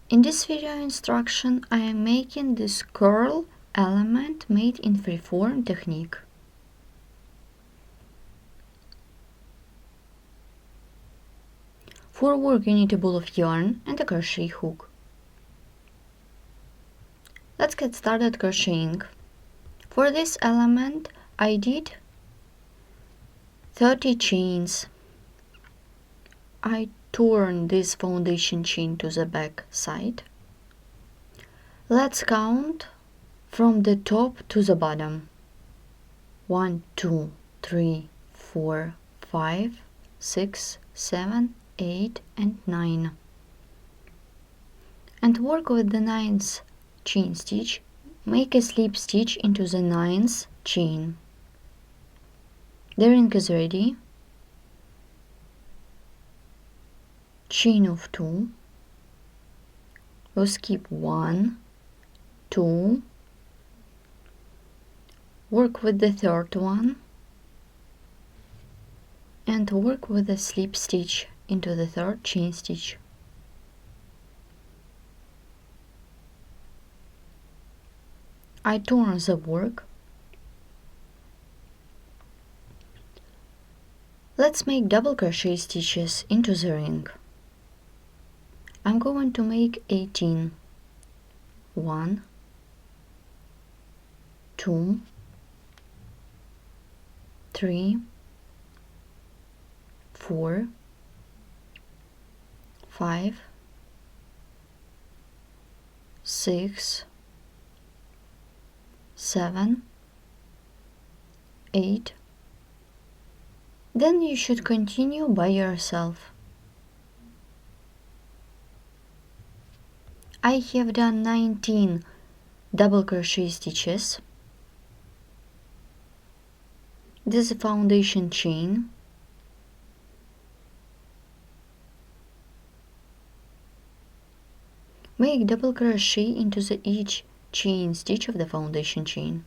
In this video instruction, I am making this curl element made in freeform technique. For work you need a ball of yarn and a crochet hook. Let's get started crocheting. For this element I did 30 chains. I turn this foundation chain to the back side. Let's count from the top to the bottom. 1, 2, 3, 4, 5, 6, 7, 8 and 9. And work with the 9th chain stitch. Make a slip stitch into the 9th chain. The ring is ready. Chain of 2. We'll skip 1, 2. Work with the 3rd one. And work with a slip stitch into the 3rd chain stitch. I turn the work. Let's make double crochet stitches into the ring. I'm going to make 18. 1, 2, 3, 4, 5, 6, 7, 8. Then you should continue by yourself. I have done 19 double crochet stitches. This is a foundation chain. Make double crochet into each chain stitch of the foundation chain.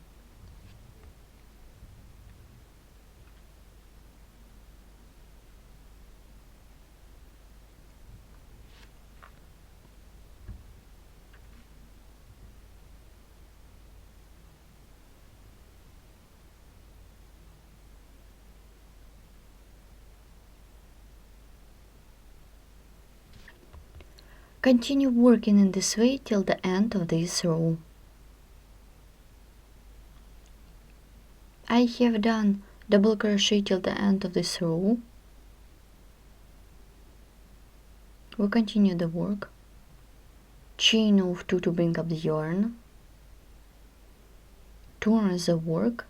Continue working in this way till the end of this row. I have done double crochet till the end of this row. We'll continue the work. Chain of 2 to bring up the yarn. Turn the work.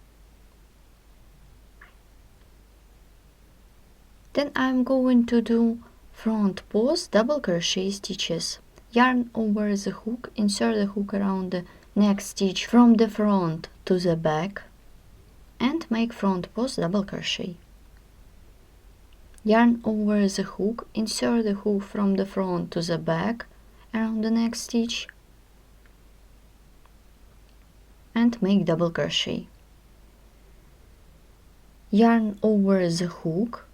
Then I'm going to do front post double crochet stitches. Yarn over the hook, insert the hook around the next stitch from the front to the back and make front post double crochet. Yarn over the hook, insert the hook from the front to the back around the next stitch and make double crochet. Yarn over the hook,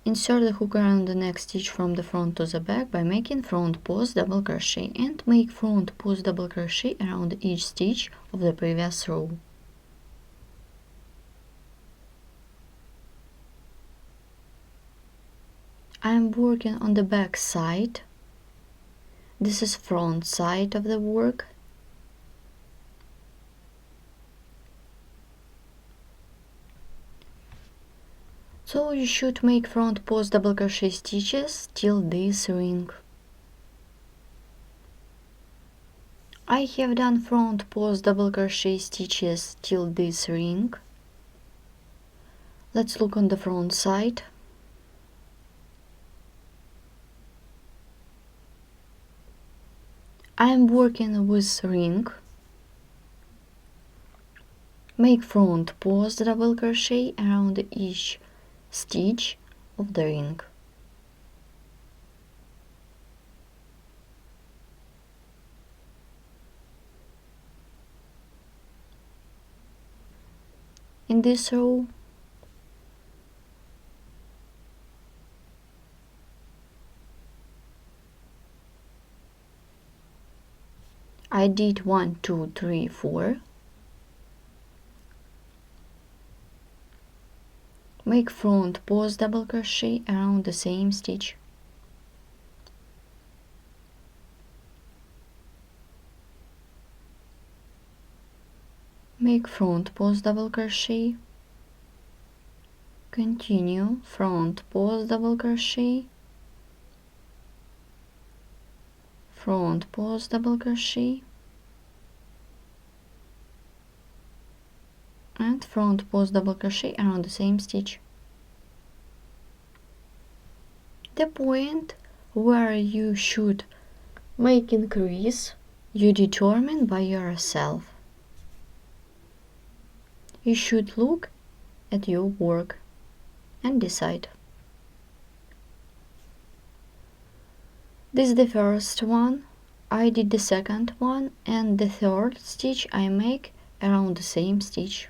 insert the hook around the next stitch from the front to the back by making front post double crochet and make front post double crochet around each stitch of the previous row. I am working on the back side. This is front side of the work. So you should make front post double crochet stitches till this ring. I have done front post double crochet stitches till this ring. Let's look on the front side. I am working with ring. Make front post double crochet around each stitch of the ring. In this row I did 1, 2, 3, 4. Make front post double crochet around the same stitch. Make front post double crochet. Continue front post double crochet, front post double crochet, and front post double crochet around the same stitch. The point where you should make increase you determine by yourself. You should look at your work and decide. This is the first one. I did the second one, and the third stitch I make around the same stitch.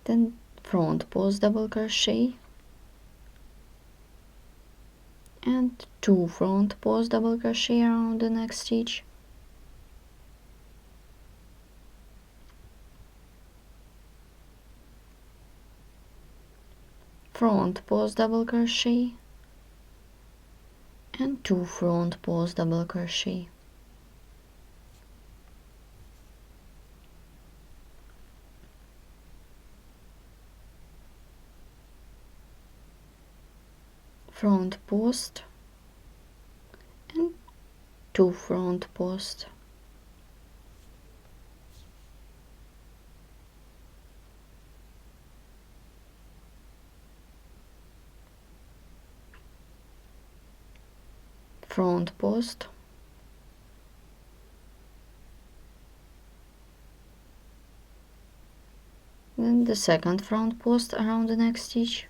Then front post double crochet and 2 front post double crochet around the next stitch. Front post double crochet and 2 front post double crochet. Front post and 2 front post. Front post, then the second front post around the next stitch,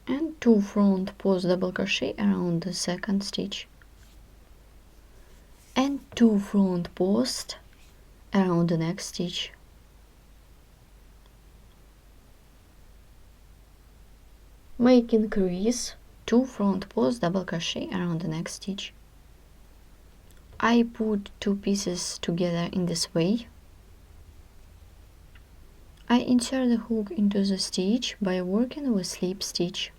and 2 front post double crochet around the second stitch, and 2 front post around the next stitch. Make increase 2 front post double crochet around the next stitch. I put 2 pieces together in this way. I insert the hook into the stitch by working with slip stitch.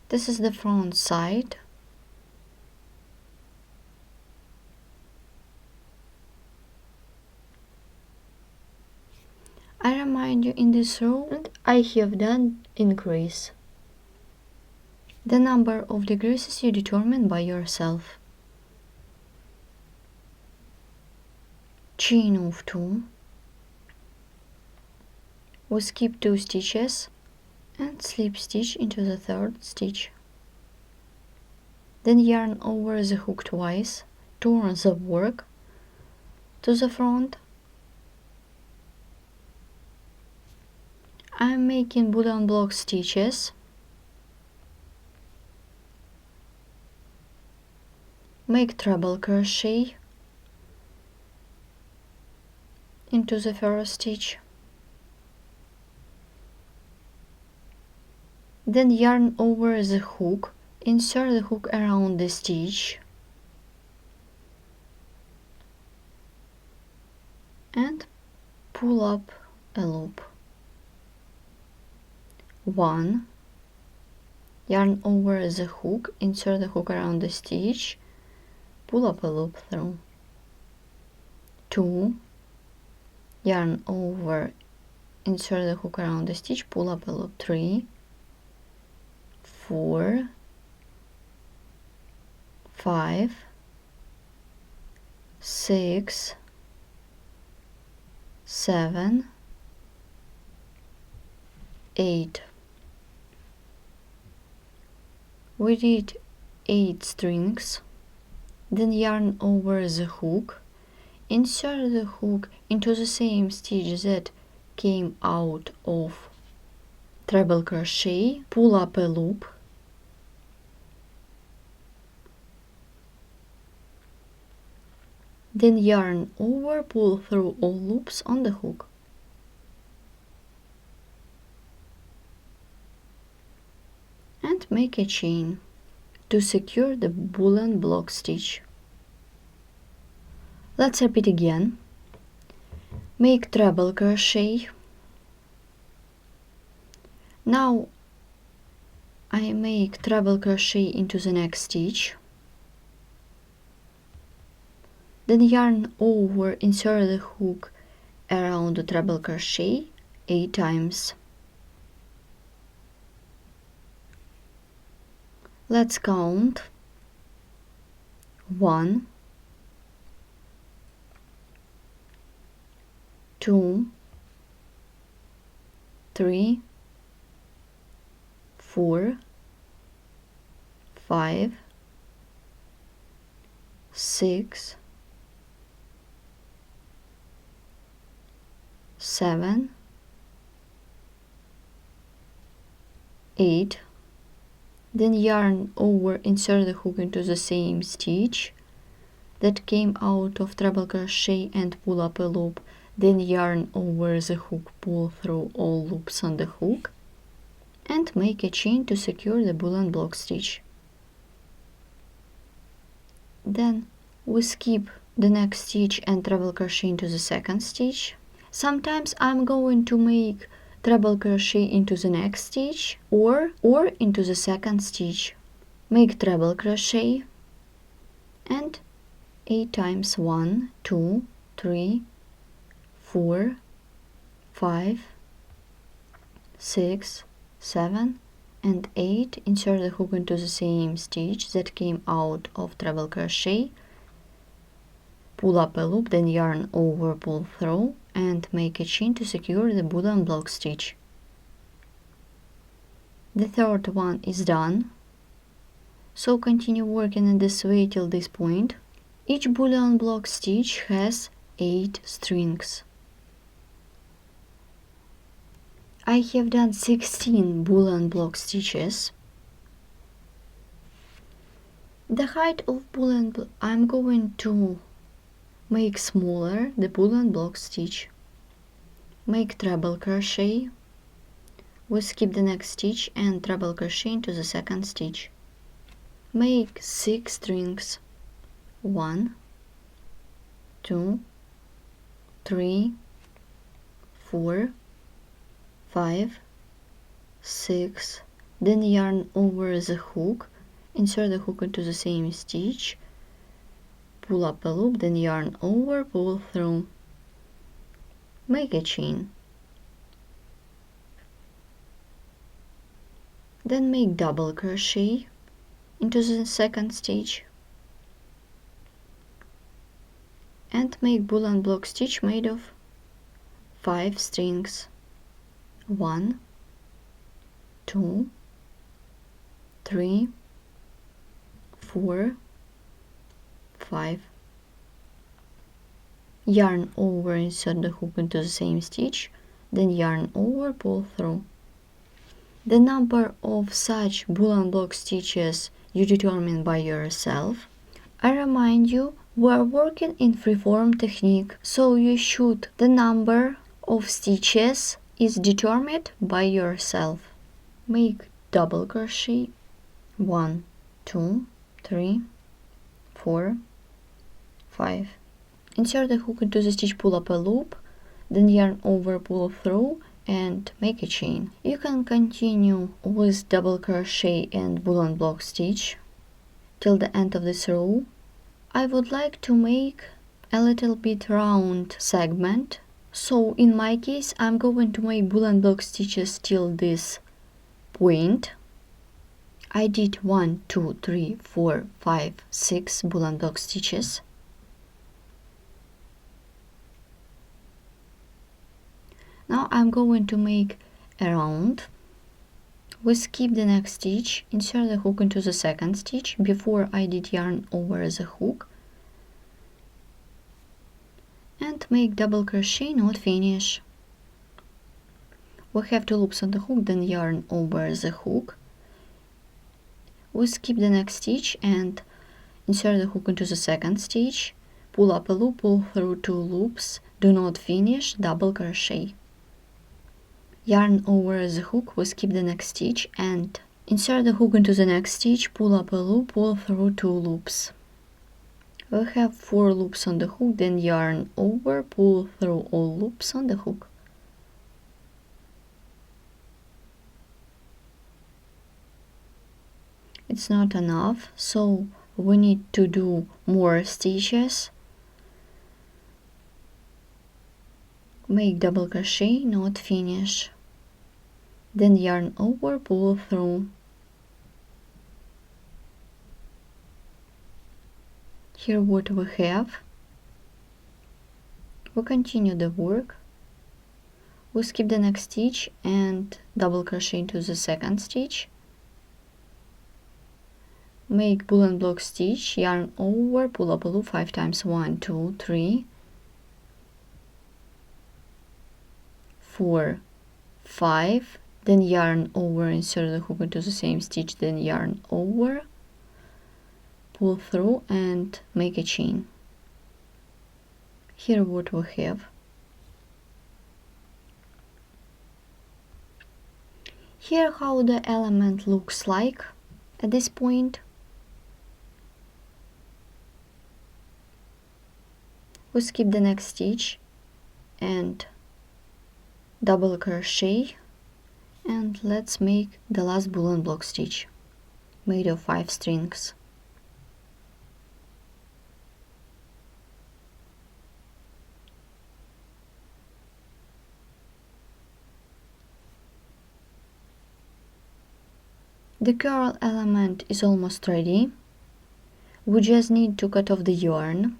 This is the front side. I remind you, in this row I have done increase. The number of decreases you determine by yourself. Chain of 2. We skip 2 stitches and slip stitch into the third stitch. Then yarn over the hook twice, turn the work to the front. I'm making button block stitches. Make treble crochet into the first stitch. Then yarn over the hook, insert the hook around the stitch and pull up a loop. 1, yarn over the hook, insert the hook around the stitch, pull up a loop through. 2, yarn over, insert the hook around the stitch, pull up a loop. 3, 4, 5, 6, 7, 8. We did 8 strings. Then yarn over the hook, insert the hook into the same stitch that came out of treble crochet, pull up a loop, then yarn over, pull through all loops on the hook. and make a chain to secure the woolen block stitch. Let's repeat again. Make treble crochet. Now I make treble crochet into the next stitch, then yarn over, insert the hook around the treble crochet 8 times. Let's count. 1, 2, 3, 4, 5, 6, 7, 8. Then yarn over, insert the hook into the same stitch that came out of treble crochet and pull up a loop. Then yarn over the hook, pull through all loops on the hook and make a chain to secure the woolen block stitch. Then we skip the next stitch and treble crochet into the second stitch. Sometimes I'm going to make treble crochet into the next stitch or into the second stitch. Make treble crochet and 8 times. 1, 2, 3, 4, 5, 6, 7 and 8. Insert the hook into the same stitch that came out of treble crochet, pull up a loop, then yarn over, pull through and make a chain to secure the woolen block stitch. The third one is done, so continue working in this way till this point. Each woolen block stitch has 8 strings. I have done 16 woolen block stitches. The height of woolen I'm going to make smaller the woolen block stitch. Make treble crochet. We skip the next stitch and treble crochet into the second stitch. Make 6 strings. 1, 2, 3, 4, 5, 6. Then yarn over the hook, insert the hook into the same stitch, pull up a loop, then yarn over, pull through, make a chain, then make double crochet into the second stitch and make woolen block stitch made of 5 strings. 1, 2, 3, 4, 5. Yarn over, insert the hook into the same stitch, then yarn over, pull through. The number of such woolen block stitches you determine by yourself. I remind you, we are working in freeform technique, so you should the number of stitches is determined by yourself. Make double crochet. 1, 2, 3, 4, 5. Insert the hook into the stitch, pull up a loop, then yarn over, pull through and make a chain. You can continue with double crochet and woolen block stitch till the end of this row. I would like to make a little bit round segment, so in my case I'm going to make woolen block stitches till this point. I did 1, 2, 3, 4, 5, 6 woolen block stitches. Now I'm going to make a round. We skip the next stitch, insert the hook into the second stitch. Before I did yarn over the hook and make double crochet, not finish. We have 2 loops on the hook, then yarn over the hook. We skip the next stitch and insert the hook into the second stitch, pull up a loop, pull through 2 loops, do not finish, double crochet. Yarn over the hook, we skip the next stitch and Insert the hook into the next stitch, pull up a loop, pull through 2 loops. We have 4 loops on the hook, then yarn over, pull through all loops on the hook. It's not enough, so we need to do more stitches. Make double crochet, not finish. Then yarn over, pull through. Here what we have. We continue the work. We skip the next stitch and double crochet into the second stitch. Make boolean block stitch, yarn over, pull up a loop 5 times, 1, 2, 3, 4, 5, then yarn over, insert the hook into the same stitch, then yarn over, pull through and make a chain. Here what we have. Here how the element looks like at this point. We skip the next stitch and double crochet, and let's make the last boolean block stitch made of 5 strings. The curl element is almost ready. We just need to cut off the yarn.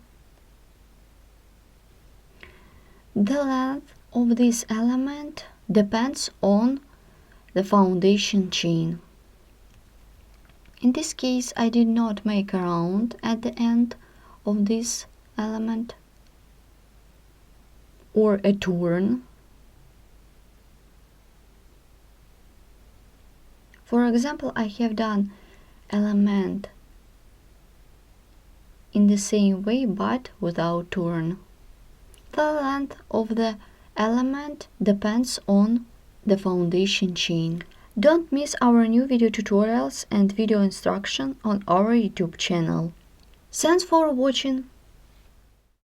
The length of this element depends on the foundation chain. In this case, I did not make a round at the end of this element or a turn. For example, I have done element in the same way but without turn. The length of the element depends on the foundation chain. Don't miss our new video tutorials and video instruction on our YouTube channel. Thanks for watching.